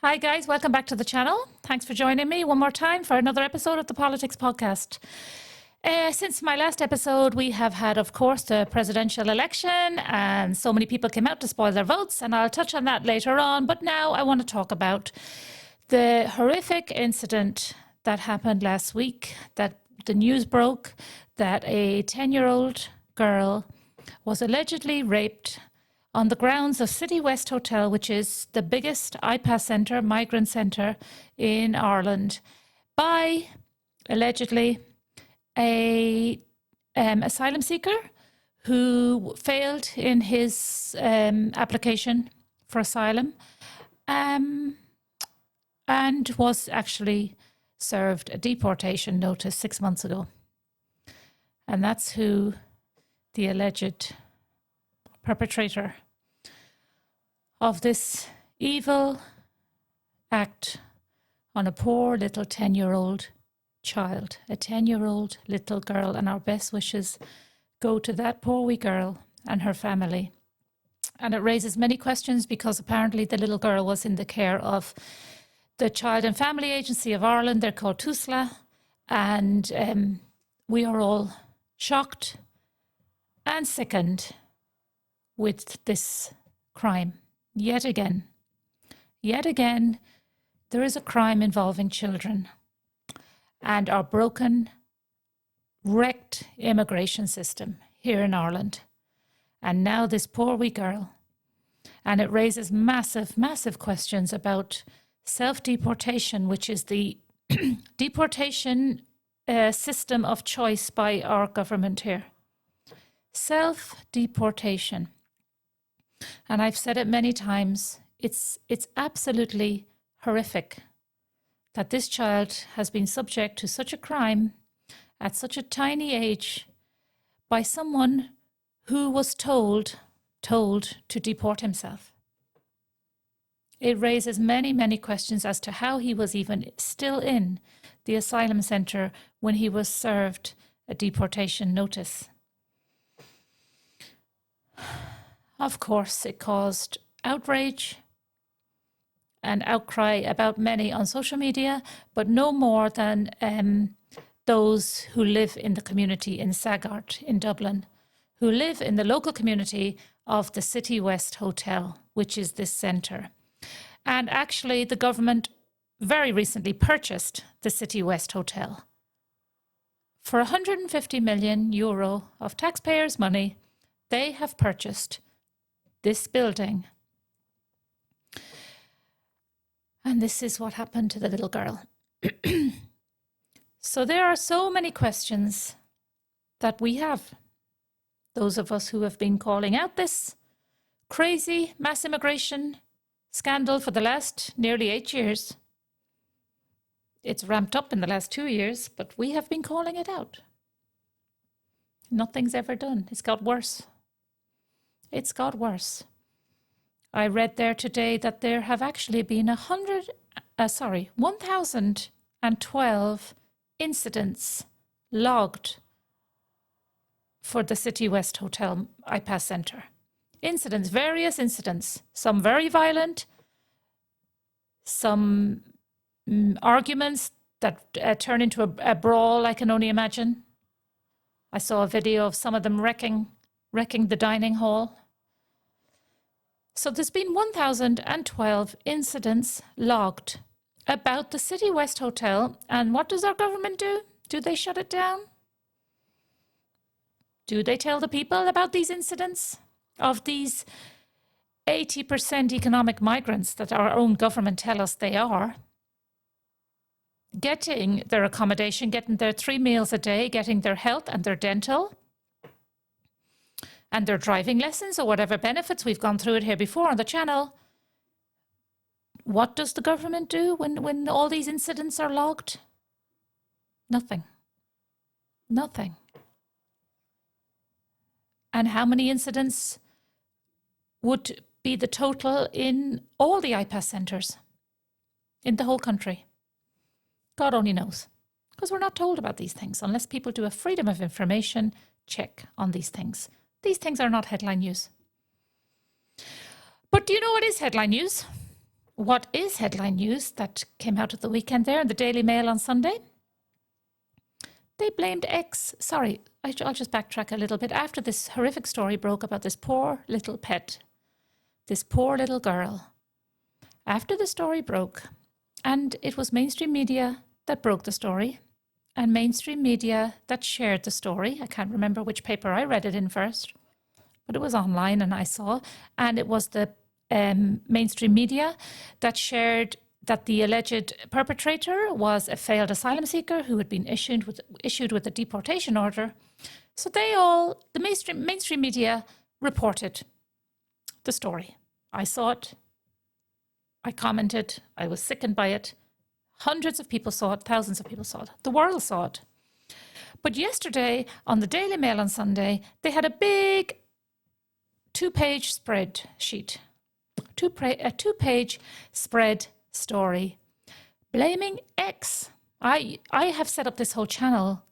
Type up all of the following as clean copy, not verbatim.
Hi guys, welcome back to the channel. Thanks for joining me one more time for another episode of the Politics Podcast. Since my last episode, we have had, of course, the presidential election, and so many people came out to spoil their votes, and I'll touch on that later on. But now I want to talk about the horrific incident that happened last week, that the news broke that a 10-year-old girl was allegedly raped on the grounds of Citywest Hotel, which is the biggest IPAS centre, migrant centre in Ireland, by allegedly a asylum seeker who failed in his application for asylum and was actually served a deportation notice 6 months ago. And that's who the alleged perpetrator of this evil act on a poor little 10-year-old child, a 10-year-old little girl, and our best wishes go to that poor wee girl and her family. And it raises many questions because apparently the little girl was in the care of the Child and Family Agency of Ireland. They're called TUSLA, and we are all shocked and sickened with this crime. Yet again, there is a crime involving children and our broken, wrecked immigration system here in Ireland. And now this poor wee girl. And it raises massive, massive questions about self-deportation, which is the deportation system of choice by our government here. Self-deportation. And I've said it many times, it's absolutely horrific that this child has been subject to such a crime at such a tiny age by someone who was told to deport himself. It raises many, many questions as to how he was even still in the asylum centre when he was served a deportation notice. Of course, it caused outrage and outcry about many on social media, but no more than those who live in the community in Sagart in Dublin, who live in the local community of the Citywest Hotel, which is this centre. And actually, the government very recently purchased the Citywest Hotel for €150 million of taxpayers' money. They have purchased this building. And this is what happened to the little girl. So there are so many questions that we have. Those of us who have been calling out this crazy mass immigration scandal for the last nearly 8 years. It's ramped up in the last 2 years, but we have been calling it out. Nothing's ever done. It's got worse. It's got worse. I read there today that there have actually been 1,012 incidents logged for the Citywest Hotel IPAS Centre. Incidents, various incidents, some very violent, some arguments that turn into a brawl I can only imagine. I saw a video of some of them wrecking the dining hall. So there's been 1,012 incidents logged about the Citywest Hotel. And what does our government do? Do they shut it down? Do they tell the people about these incidents of these 80% economic migrants that our own government tell us they are? Getting their accommodation, getting their 3 meals a day, getting their health and their dental and their driving lessons or whatever benefits. We've gone through it here before on the channel. What does the government do when all these incidents are logged? Nothing. Nothing. And how many incidents would be the total in all the IPAS centres in the whole country? God only knows, because we're not told about these things unless people do a freedom of information check on these things. These things are not headline news. But do you know what is headline news? what is headline news that came out at the weekend there in the Daily Mail on Sunday? They blamed X. Sorry, I'll just backtrack a little bit. After this horrific story broke about this poor little pet, this poor little girl, after the story broke, and it was mainstream media that broke the story, and mainstream media that shared the story. I can't remember which paper I read it in first, but it was online and I saw, and it was the mainstream media that shared that the alleged perpetrator was a failed asylum seeker who had been issued with a deportation order. So the mainstream media reported the story. I saw it. I commented. I was sickened by it. Hundreds of people saw it. Thousands of people saw it. The world saw it. But yesterday on the Daily Mail on Sunday, they had a big two-page spreadsheet, a two-page spread story blaming X. I have set up this whole channel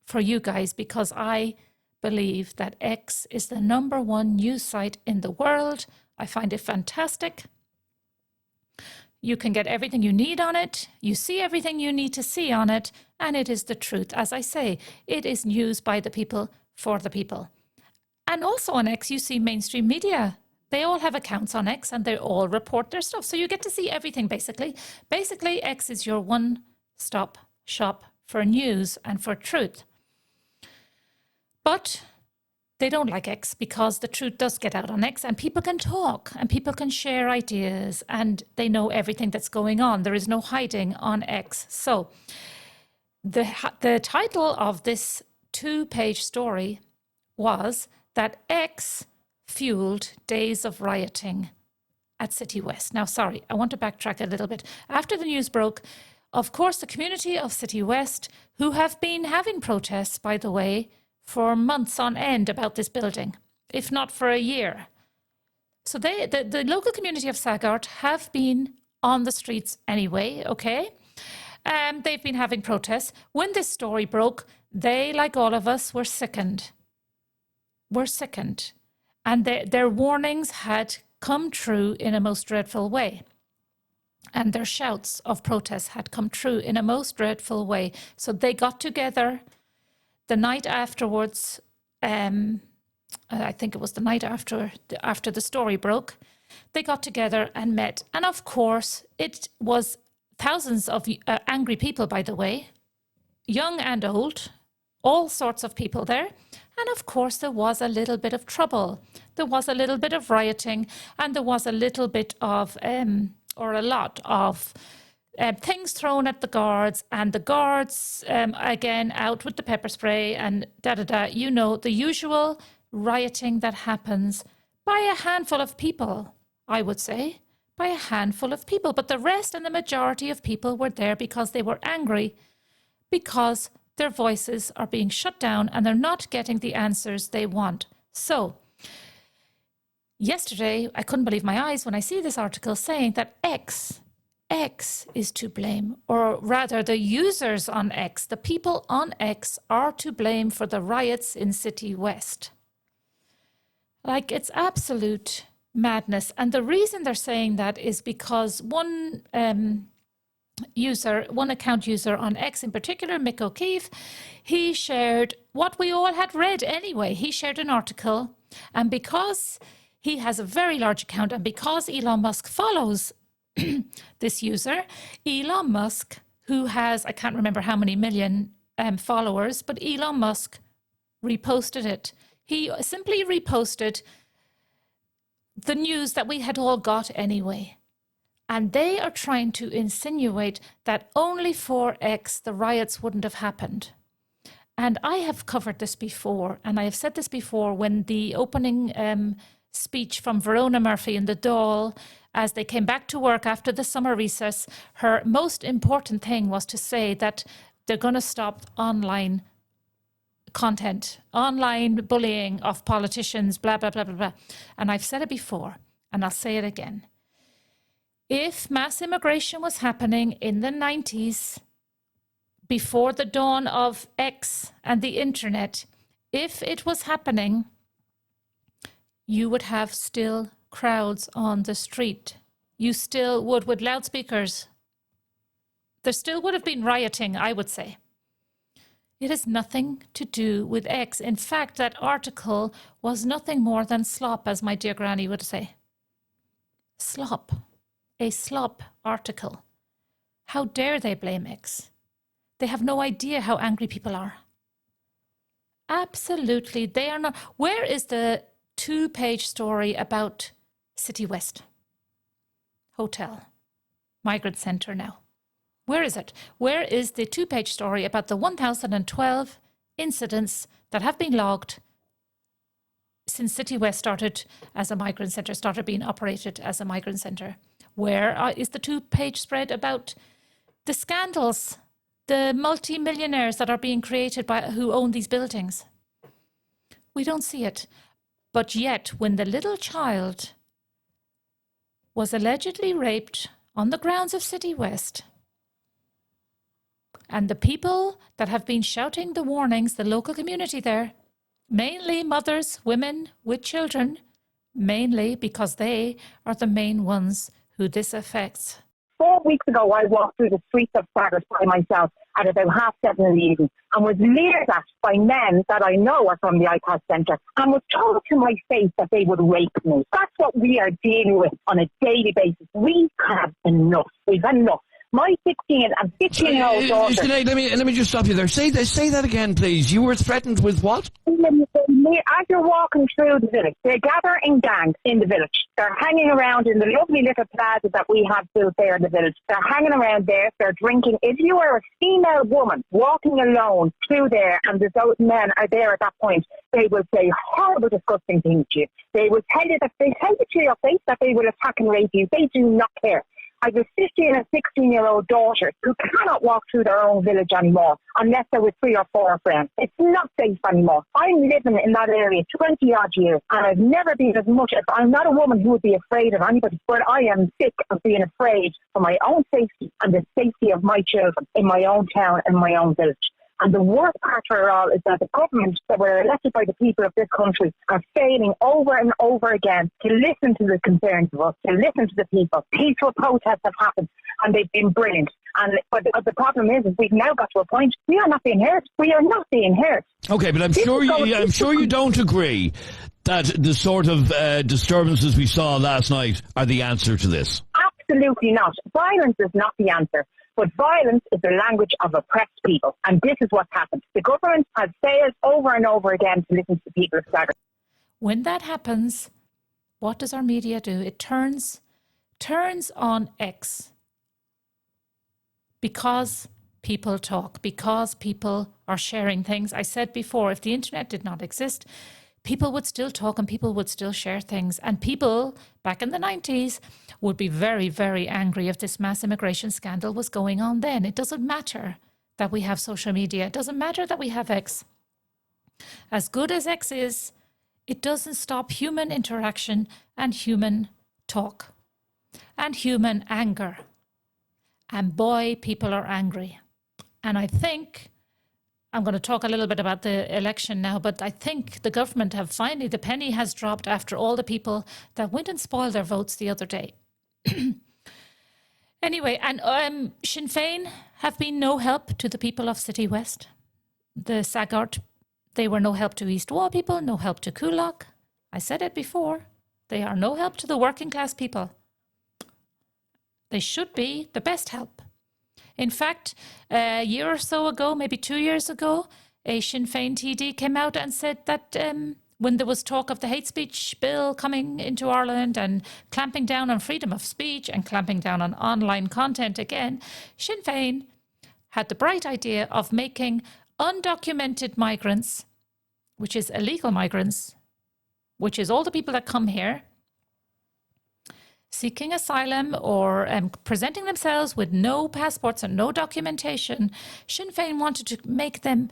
for you guys because I believe that X is the #1 news site in the world. I find it fantastic. You can get everything you need on it. You see everything you need to see on it. And it is the truth. As I say, it is news by the people for the people. And also on X, you see mainstream media. They all have accounts on X and they all report their stuff. So you get to see everything, basically. Basically, X is your one-stop shop for news and for truth. But they don't like X because the truth does get out on X and people can talk and people can share ideas and they know everything that's going on. There is no hiding on X. So the title of this two-page story was that X fueled days of rioting at Citywest. Now, sorry, I want to backtrack a little bit. After the news broke, of course, the community of Citywest, who have been having protests, by the way, for months on end about this building, if not for a year. So the local community of Sagaurt have been on the streets anyway, okay? They've been having protests. When this story broke, they, like all of us, were sickened. And their warnings had come true in a most dreadful way. And their shouts of protest had come true in a most dreadful way. So they got together the night afterwards. I think it was the night after the story broke. They got together and met. And of course, it was thousands of angry people, by the way, young and old, all sorts of people there. And of course, there was a little bit of trouble. There was a little bit of rioting, and there was a little bit of, or a lot of, things thrown at the guards, and the guards, again, out with the pepper spray and da-da-da. You know, the usual rioting that happens by a handful of people, I would say, by a handful of people. But the rest and the majority of people were there because they were angry, because their voices are being shut down and they're not getting the answers they want. So yesterday, I couldn't believe my eyes when I see this article saying that X is to blame, or rather the users on X, the people on X are to blame for the riots in Citywest. Like, it's absolute madness. And the reason they're saying that is because one account user on X in particular, Mick O'Keefe, he shared what we all had read anyway. He shared an article, and because he has a very large account and because Elon Musk follows this user, Elon Musk, who has, I can't remember how many million followers, but Elon Musk reposted it. He simply reposted the news that we had all got anyway. And they are trying to insinuate that only for X the riots wouldn't have happened. And I have covered this before, and I have said this before when the opening speech from Verona Murphy in the Dáil, as they came back to work after the summer recess, her most important thing was to say that they're going to stop online content, online bullying of politicians, blah, blah, blah, blah, blah. And I've said it before, and I'll say it again. If mass immigration was happening in the 90s, before the dawn of X and the internet, if it was happening, you would have still crowds on the street. you still would, with loudspeakers, there still would have been rioting, I would say. It has nothing to do with X. In fact, that article was nothing more than slop, as my dear granny would say. Slop. A slop article. How dare they blame X? They have no idea how angry people are. Absolutely, they are not. Where is the 2-page story about Citywest Hotel, Migrant Centre now? Where is it? Where is the 2-page story about the 1,012 incidents that have been logged since Citywest started as a migrant centre, started being operated as a migrant centre? Where is the 2-page spread about the scandals, the multi-millionaires that are being created by who own these buildings? We don't see it. But yet, when the little child was allegedly raped on the grounds of Citywest, and the people that have been shouting the warnings, the local community there, mainly mothers, women with children, mainly because they are the main ones who this affects. 4 weeks ago, I walked through the streets of Saggart by myself at about 7:30 in the evening and was leered at by men that I know are from the IPAS Centre and was told to my face that they would rape me. That's what we are dealing with on a daily basis. We have enough. We've had enough. My 16 and 15-year-old daughter... Sinead, let me just stop you there. Say that again, please. You were threatened with what? As you're walking through the village, they gather in gangs in the village. They're hanging around in the lovely little plaza that we have built there in the village. They're hanging around there. They're drinking. If you are a female woman walking alone through there and those men are there at that point, they will say horrible, disgusting things to you. They will tell you to your face that they will attack and rape you. They do not care. I have a 15 and 16-year-old daughter who cannot walk through their own village anymore unless they're with 3 or 4 friends. It's not safe anymore. I'm living in that area 20-odd years and I've never been as much... I'm not a woman who would be afraid of anybody, but I am sick of being afraid for my own safety and the safety of my children in my own town and my own village. And the worst part for it all is that the government that were elected by the people of this country are failing over and over again to listen to the concerns of us, to listen to the people. Peaceful protests have happened and they've been brilliant. But the problem is we've now got to a point we are not being heard. We are not being heard. Okay, but I'm sure you don't agree that the sort of disturbances we saw last night are the answer to this. Absolutely not. Violence is not the answer. But violence is the language of oppressed people. And this is what's happened. The government has failed over and over again to listen to the people of Saggart. When that happens, what does our media do? It turns on X. Because people talk, because people are sharing things. I said before, if the internet did not exist, people would still talk and people would still share things. And people back in the 90s would be very, very angry if this mass immigration scandal was going on then. It doesn't matter that we have social media. It doesn't matter that we have X. As good as X is, it doesn't stop human interaction and human talk and human anger. And boy, people are angry. And I think... I'm going to talk a little bit about the election now, but I think the government have finally, the penny has dropped after all the people that went and spoiled their votes the other day. Anyway, and Sinn Féin have been no help to the people of Citywest. The Saggart, they were no help to East Wall people, no help to Coolock. I said it before. They are no help to the working class people. They should be the best help. In fact, a year or so ago, maybe 2 years ago, a Sinn Féin TD came out and said that when there was talk of the hate speech bill coming into Ireland and clamping down on freedom of speech and clamping down on online content again, Sinn Féin had the bright idea of making undocumented migrants, which is illegal migrants, which is all the people that come here, seeking asylum or presenting themselves with no passports and no documentation. Sinn Féin wanted to make them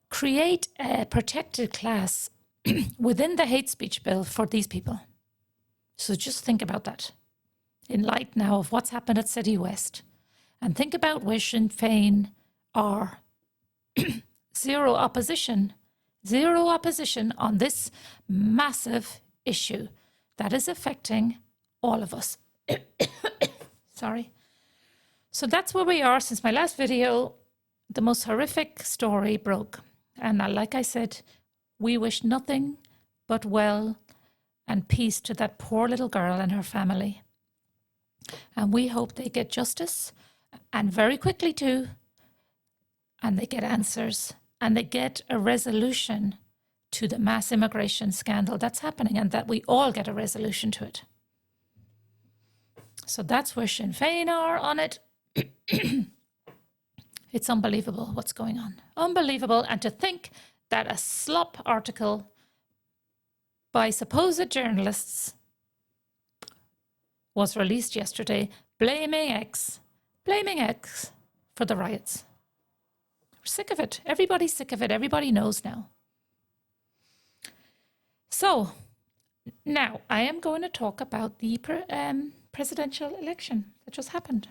create a protected class within the hate speech bill for these people. So just think about that in light now of what's happened at Citywest. And think about where Sinn Féin are. Zero opposition on this massive issue that is affecting all of us. Sorry. So that's where we are since my last video. The most horrific story broke. And like I said, we wish nothing but well and peace to that poor little girl and her family. And we hope they get justice, and very quickly too, and they get answers, and they get a resolution to the mass immigration scandal that's happening, and that we all get a resolution to it. So that's where Sinn Féin are on it. It's unbelievable what's going on. Unbelievable. And to think that a slop article by supposed journalists was released yesterday blaming X for the riots. We're sick of it. Everybody's sick of it. Everybody knows now. So now I am going to talk about the presidential election that just happened.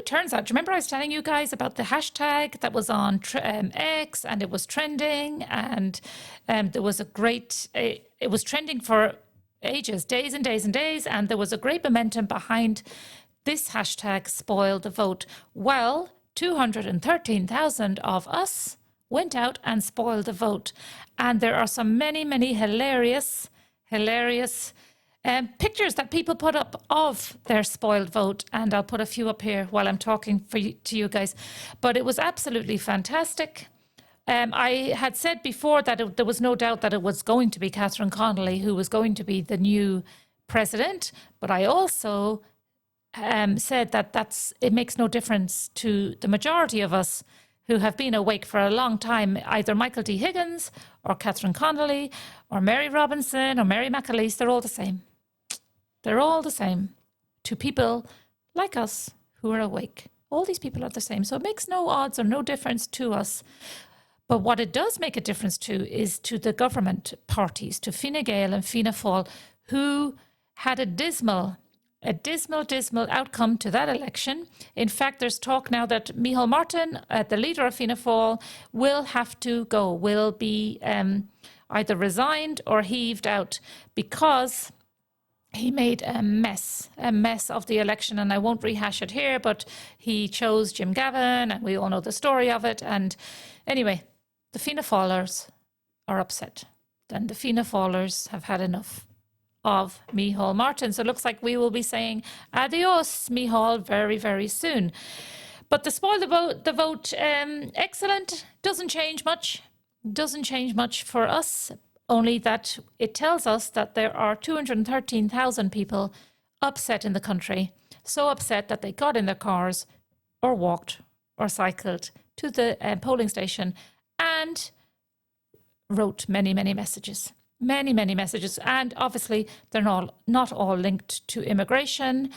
Turns out, do you remember I was telling you guys about the hashtag that was on X, and it was trending, and there was it was trending for ages, days and days and days, and there was a great momentum behind this hashtag, spoil the vote. Well, 213,000 of us went out and spoiled the vote. And there are some many hilarious pictures that people put up of their spoiled vote, and I'll put a few up here while I'm talking to you guys. But it was absolutely fantastic. I had said before that there was no doubt that it was going to be Catherine Connolly who was going to be the new president, but I also said that it makes no difference to the majority of us who have been awake for a long time, either Michael D. Higgins or Catherine Connolly or Mary Robinson or Mary McAleese. They're all the same. They're all the same to people like us who are awake. All these people are the same. So it makes no odds or no difference to us. But what it does make a difference to is to the government parties, to Fine Gael and Fianna Fáil, who had a dismal outcome to that election. In fact, there's talk now that Micheál Martin, the leader of Fianna Fáil, will have to go, will be either resigned or heaved out, because he made a mess of the election. And I won't rehash it here, but he chose Jim Gavin, and we all know the story of it. And anyway, the Fianna Fáilers are upset. Then the Fianna Fáilers have had enough of Micheál Martin. So it looks like we will be saying adios, Micheál, very, very soon. But the spoil the vote, excellent. Doesn't change much for us, only that it tells us that there are 213,000 people upset in the country, so upset that they got in their cars or walked or cycled to the polling station and wrote many messages. Many messages. And obviously, they're not all linked to immigration.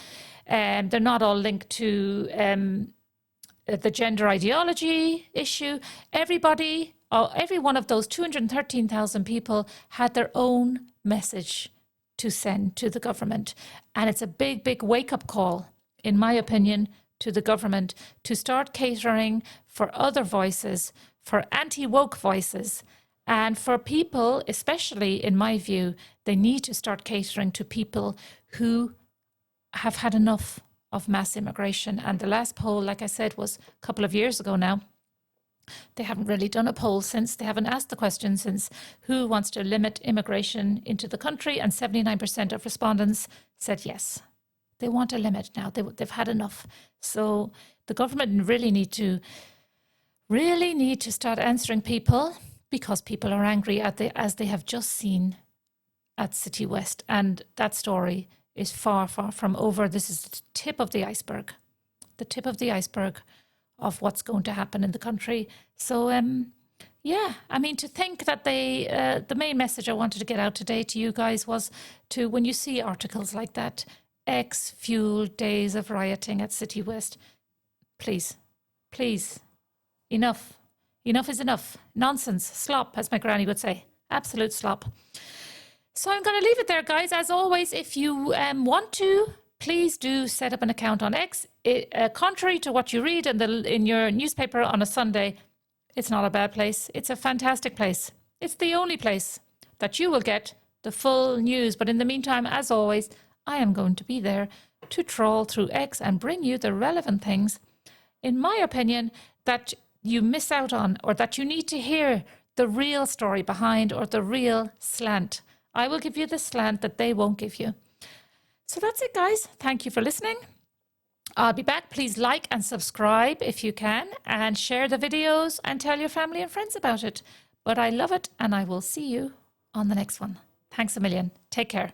They're not all linked to the gender ideology issue. Every one of those 213,000 people had their own message to send to the government. And it's a big wake-up call, in my opinion, to the government to start catering for other voices, for anti-woke voices, and for people, especially in my view, they need to start catering to people who have had enough of mass immigration. And the last poll, like I said, was a couple of years ago now. They haven't really done a poll since. They haven't asked the question since, who wants to limit immigration into the country? And 79% of respondents said yes. They want a limit now. They've had enough. So the government really need to start answering people, because people are angry as they have just seen at Citywest. And that story is far from over. This is the tip of the iceberg of what's going to happen in the country. So, yeah, I mean, to think that the main message I wanted to get out today to you guys was to, when you see articles like that, X-fueled days of rioting at Citywest, please, enough. Enough is enough. Nonsense. Slop, as my granny would say. Absolute slop. So I'm going to leave it there, guys. As always, if you want to, please do set up an account on X. Contrary to what you read in your newspaper on a Sunday, it's not a bad place. It's a fantastic place. It's the only place that you will get the full news. But in the meantime, as always, I am going to be there to troll through X and bring you the relevant things, in my opinion, that you miss out on, or that you need to hear the real story behind, or the real slant. I will give you the slant that they won't give you. So that's it, guys. Thank you for listening. I'll be back. Please like and subscribe if you can, and share the videos and tell your family and friends about it. But I love it, and I will see you on the next one. Thanks a million. Take care.